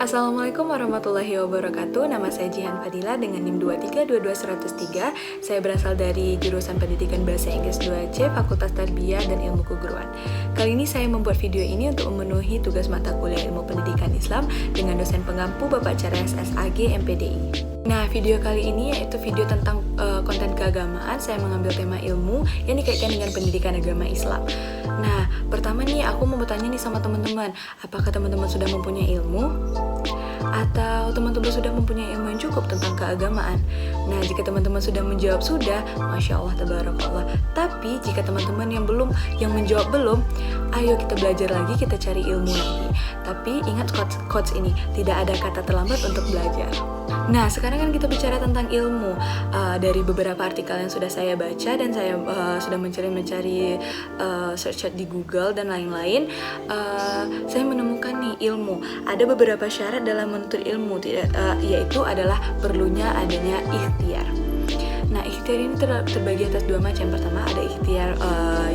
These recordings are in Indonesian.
Assalamualaikum warahmatullahi wabarakatuh. Nama saya Jihan Fadila dengan NIM 2322103. Saya berasal dari jurusan Pendidikan Bahasa Inggris 2C, Fakultas Tarbiyah dan Ilmu Keguruan. Kali ini saya membuat video ini untuk memenuhi tugas mata kuliah Ilmu Pendidikan Islam dengan dosen pengampu Bapak Charles SAG MPDI. Nah, video kali ini yaitu video tentang konten keagamaan. Saya mengambil tema ilmu yang dikaitkan dengan pendidikan agama Islam. Nah, pertama nih aku mau bertanya nih sama teman-teman, apakah teman-teman sudah mempunyai ilmu? Atau teman-teman sudah mempunyai ilmu yang cukup tentang keagamaan? Nah, jika teman-teman sudah menjawab sudah, Masya Allah, Tabarakallah. Tapi jika teman-teman yang menjawab belum, ayo kita belajar lagi, kita cari ilmu lagi. Tapi ingat quotes ini, tidak ada kata terlambat untuk belajar. Nah, sekarang kan kita bicara tentang ilmu. Dari beberapa artikel yang sudah saya baca dan saya sudah mencari search di Google dan lain-lain, saya menemukan nih ilmu. Ada beberapa syarat dalam menuntut ilmu, yaitu adalah perlunya adanya ikhtiar. Nah, ikhtiar ini terbagi atas dua macam. Pertama, ada ikhtiar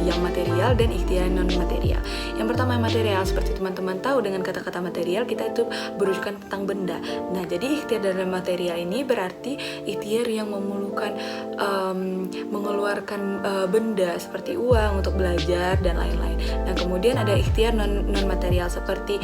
yang material dan ikhtiar non material. Yang pertama, yang material, seperti teman-teman tahu dengan kata-kata material kita itu berujukan tentang benda. Nah, jadi ikhtiar dalam material ini berarti ikhtiar yang memerlukan mengeluarkan benda seperti uang untuk belajar dan lain-lain. Nah, kemudian ada ikhtiar non material seperti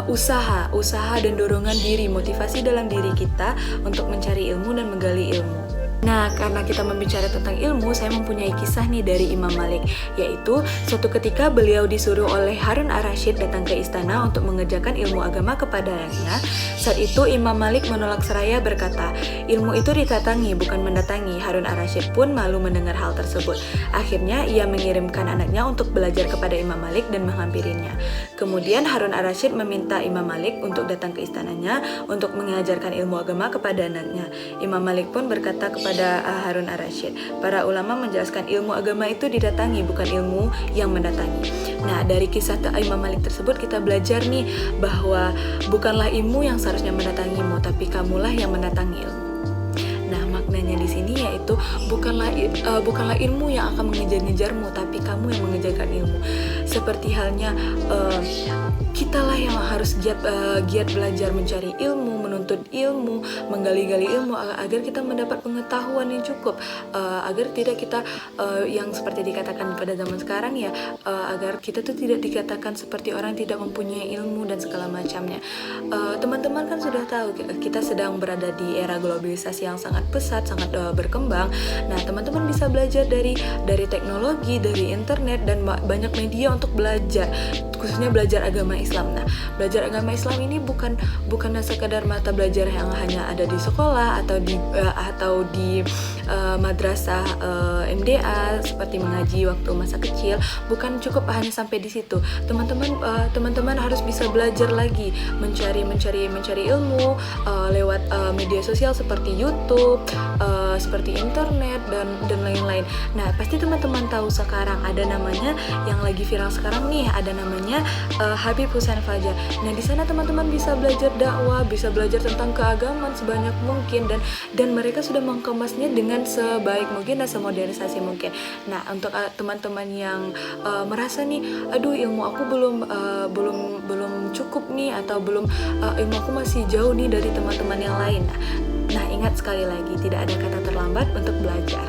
usaha dan dorongan diri, motivasi dalam diri kita untuk mencari ilmu dan menggali ilmu. Nah, karena kita membicara tentang ilmu, saya mempunyai kisah nih dari Imam Malik, yaitu suatu ketika beliau disuruh oleh Harun ar-Rasyid datang ke istana untuk mengerjakan ilmu agama kepadanya. Saat itu Imam Malik menolak seraya berkata, ilmu itu didatangi bukan mendatangi. Harun ar-Rasyid pun malu mendengar hal tersebut. Akhirnya ia mengirimkan anaknya untuk belajar kepada Imam Malik dan menghampirinya. Kemudian Harun ar-Rasyid meminta Imam Malik untuk datang ke istananya untuk mengajarkan ilmu agama kepada anaknya. Imam Malik pun berkata kepada Harun ar-Rasyid, para ulama menjelaskan ilmu agama itu didatangi bukan ilmu yang mendatangi. Nah, dari kisah Imam Malik tersebut kita belajar nih bahwa bukanlah ilmu yang seharusnya mendatangimu, tapi kamulah yang mendatangi ilmu. Nah, maknanya di sini yaitu bukanlah ilmu yang akan mengejar-ngejarmu, tapi kamu yang mengejarkan ilmu. Seperti halnya kitalah yang harus giat belajar mencari ilmu, menuntut ilmu, menggali-gali ilmu agar kita mendapat pengetahuan yang cukup, agar tidak kita yang seperti dikatakan pada zaman sekarang ya, agar kita tuh tidak dikatakan seperti orang tidak mempunyai ilmu dan segala macamnya. Teman-teman kan sudah tahu kita sedang berada di era globalisasi yang sangat pesat, sangat berkembang. Nah, teman-teman bisa belajar dari teknologi, dari internet dan banyak media untuk belajar, khususnya belajar agama Islam. Nah, belajar agama Islam ini bukan sekadar mata belajar yang hanya ada di sekolah atau di madrasah MDA seperti mengaji waktu masa kecil. Bukan cukup hanya sampai di situ. Teman-teman harus bisa belajar lagi, mencari ilmu lewat media sosial seperti YouTube, seperti internet dan lain-lain. Nah, pasti teman-teman tahu sekarang ada namanya yang lagi viral sekarang nih, ada namanya Habib Husain Fajar. Nah, di sana teman-teman bisa belajar dakwah, bisa belajar tentang keagamaan sebanyak mungkin dan mereka sudah mengemasnya dengan sebaik mungkin dan semodernisasi mungkin. Nah, untuk teman-teman yang merasa nih, aduh ilmu aku belum cukup nih, atau ilmu aku masih jauh nih dari teman-teman yang lain. Nah, ingat sekali lagi, tidak ada kata terlambat untuk belajar.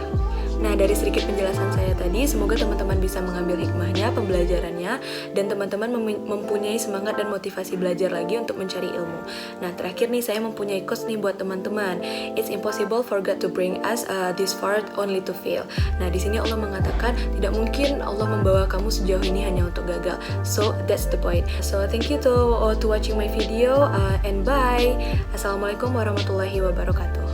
Nah, dari sedikit penjelasan saya tadi, semoga teman-teman bisa mengambil hikmahnya, pembelajarannya, dan teman-teman mempunyai semangat dan motivasi belajar lagi untuk mencari ilmu. Nah, terakhir nih saya mempunyai quotes nih buat teman-teman. It's impossible for God to bring us this far only to fail. Nah, di sini Allah mengatakan tidak mungkin Allah membawa kamu sejauh ini hanya untuk gagal. So that's the point. So thank you to watching my video and bye. Assalamualaikum warahmatullahi wabarakatuh.